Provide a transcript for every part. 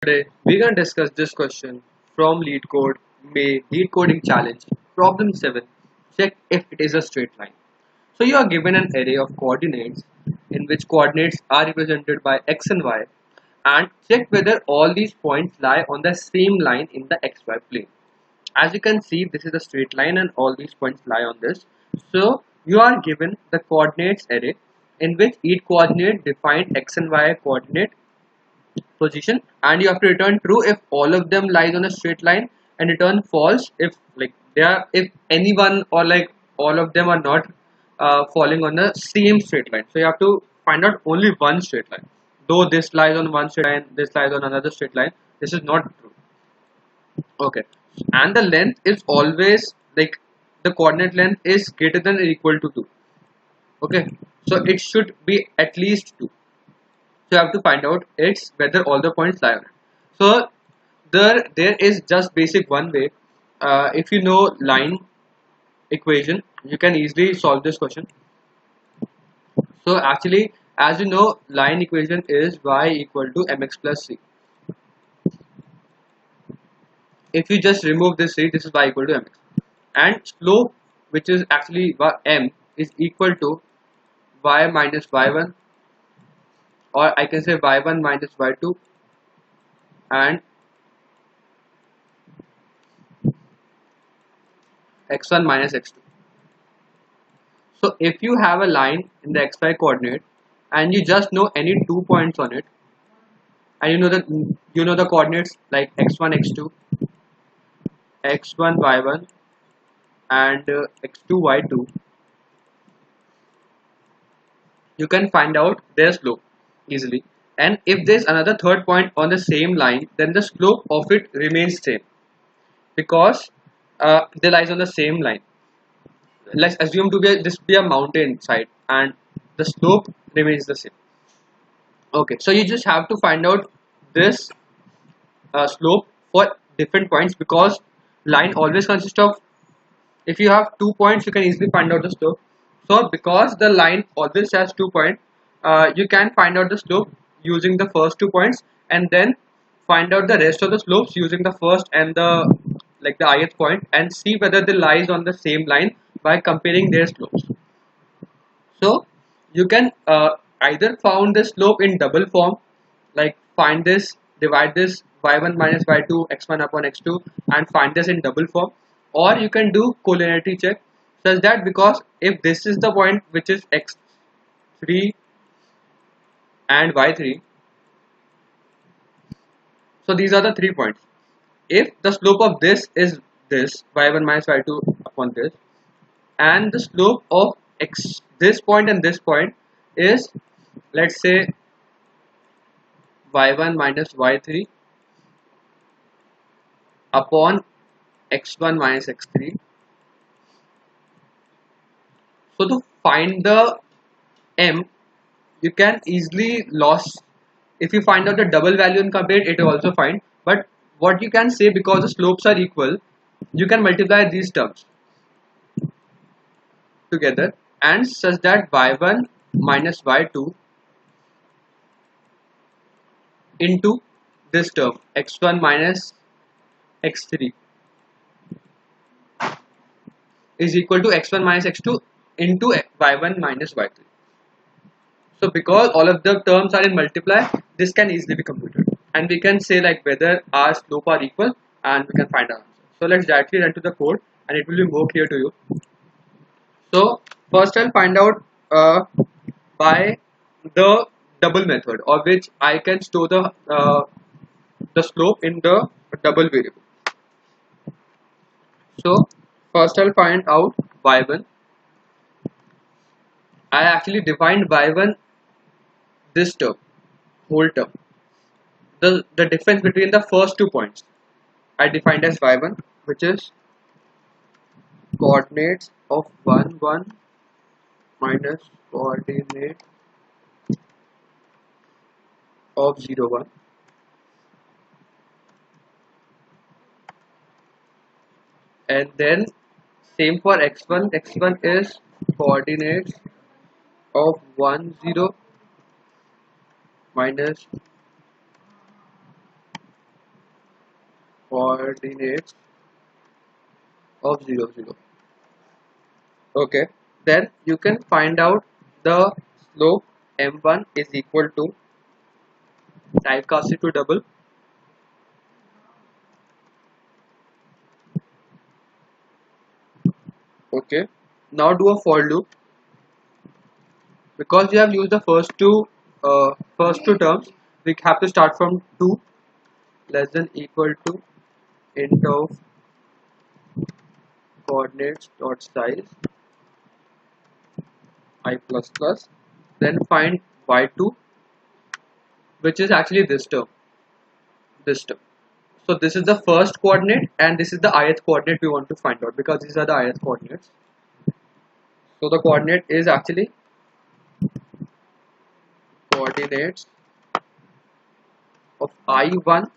Today, we're going to discuss this question from LeetCode May LeetCoding Challenge. Problem 7. Check if it is a straight line. So you are given an array of coordinates in which coordinates are represented by x and y, and check whether all these points lie on the same line in the xy plane. As you can see, this is a straight line and all these points lie on this. So you are given the coordinates array in which each coordinate defined x and y coordinate position, and you have to return true if all of them lies on a straight line, and return false if if anyone or all of them are not falling on the same straight line. So you have to find out only one straight line. Though this lies on one straight line, this lies on another straight line, this is not true. Okay, and the length is always the coordinate length is greater than or equal to 2. Okay, so it should be at least 2. So you have to find out it's whether all the points lie on it. So there is just basic one way. If you know line equation, you can easily solve this question. So actually, as you know, line equation is y equal to mx plus c. If you just remove this c, this is y equal to mx, and slope, which is actually m, is equal to y minus y1, or I can say y1 minus y2, and x1 minus x2. So if you have a line in the xy coordinate and you just know any 2 points on it, and you know the coordinates like x1 x2, x1 y1, and x2 y2, you can find out their slope easily. And if there's another third point on the same line, then the slope of it remains same, because they lies on the same line. Let's assume to be this be a mountain side, and the slope remains the same. Okay, so you just have to find out this slope for different points, because line always consists of, if you have 2 points, you can easily find out the slope. So because the line always has 2 points, you can find out the slope using the first 2 points, and then find out the rest of the slopes using the first and the ith point, and see whether they lies on the same line by comparing their slopes. So you can either found the slope in double form, like find this, divide this y1 minus y2 x1 upon x2, and find this in double form, or you can do collinearity check, such that because if this is the point which is x3 and y3, so these are the 3 points. If the slope of this is this y1 minus y2 upon this, and the slope of this point and this point is, let's say, y1 minus y3 upon x1 minus x3. So to find the m, you can easily loss. If you find out the double value and compare it, it will also fine. But what you can say, because the slopes are equal, you can multiply these terms together, and such that y1 minus y2 into this term x1 minus x3 is equal to x1 minus x2 into y1 minus y3. So because all of the terms are in multiply, this can easily be computed, and we can say whether our slope are equal, and we can find our answer. So let's directly run to the code, and it will be more clear to you. So first I'll find out by the double method, of which I can store the slope in the double variable. So first I'll find out y1. I actually defined y1 this term, whole term. The difference between the first 2 points I defined as y1, which is coordinates of 1 1 minus coordinate of 0 1, and then same for x1. x1 is coordinates of 1 0 minus coordinates of 0 0. Okay, then you can find out the slope m1 is equal to, typecast it to double. Okay, now do a for loop. Because we have used the first two terms, we have to start from 2 less than equal to int of coordinates dot size I plus plus, then find y2, which is actually this term. So this is the first coordinate and this is the ith coordinate we want to find out, because these are the ith coordinates. So the coordinate is actually coordinates of I1,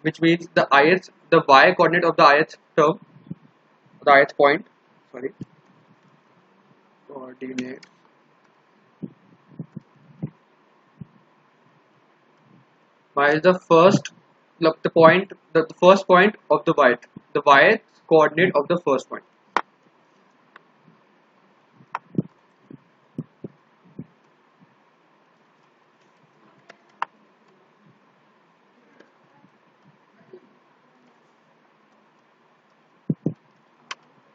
which means the y coordinate of the ith term, the ith point, sorry, coordinates y is the first, look, the first point of the y coordinate of the first point.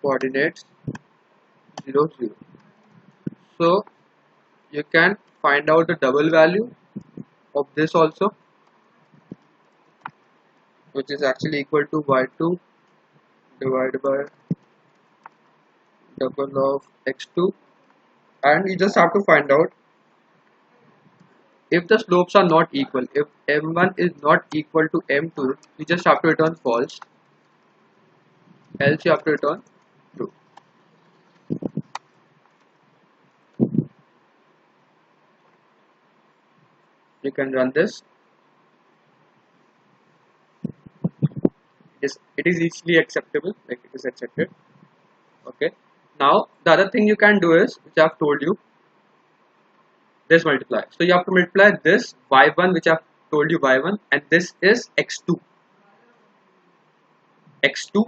Coordinates 0 0. So you can find out the double value of this also, which is actually equal to y2 divided by double of x2, and you just have to find out if the slopes are not equal. If m1 is not equal to m2, you just have to return false, else you have to return true. You can run this. It is easily acceptable, like it is accepted. Okay, now the other thing you can do is, which I have told you, this multiply. So you have to multiply this y1, which I have told you y1, and this is x2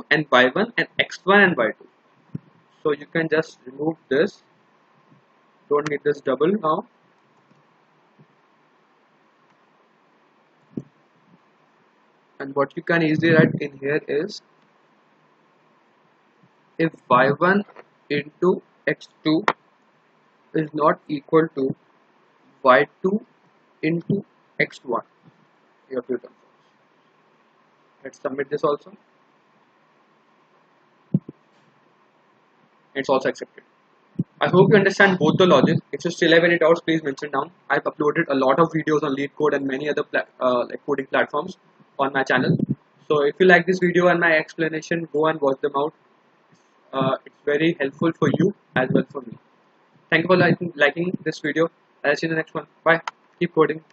and y1 and x1 and y2. So you can just remove this, don't need this double now. And what you can easily write in here is, if y1 into x2 is not equal to y2 into x1, you have to return false. Let's submit this also. It's also accepted. I hope you understand both the logic. If you still have any doubts, please mention down. I've uploaded a lot of videos on LeetCode and many other like coding platforms on my channel. So if you like this video and my explanation, go and watch them out. It's very helpful for you as well for me. Thank you for liking this video. I'll see you in the next one. Bye. Keep coding.